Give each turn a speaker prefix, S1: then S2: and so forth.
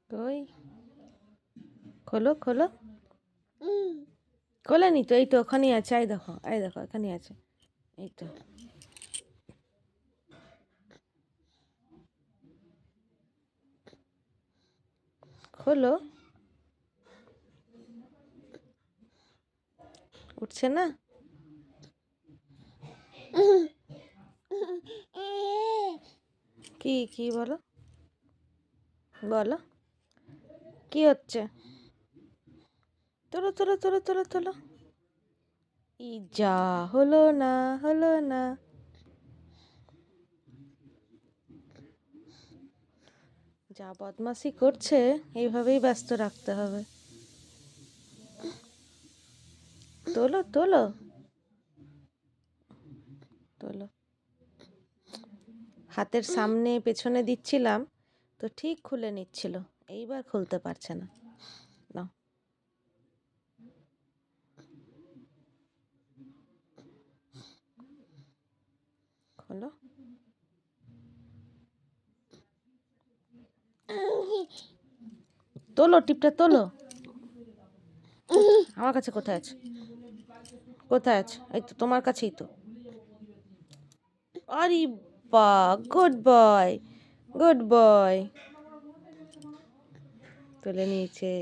S1: কই খোলো খোলো, খোলেনি তো, এই তো ওখানেই আছে, এই দেখো এখানেই আছে, এই তো। খোলো, উঠছে না। কি কি বলো বলো, কি হচ্ছে? তোলো তোলো তোলো তোলো তোলো। ই যা, হলো না হলো না। যা বদমাশি করছে, এইভাবেই ব্যস্ত রাখতে হবে। তোলো তোলো তোলো। হাতের সামনে পেছনে দিচ্ছিলাম তো ঠিক খুলে নিচ্ছিল, এইবার খুলতে পারছে না। নাও, খোলো। তোলো, টিপটা তোলো। আমার কাছে কোথায় আছে? কোথায় আছে? এই তো তোমার কাছেই তো। আরে বা, গুড বয়, গুড বয়। তুলে নিয়েছে।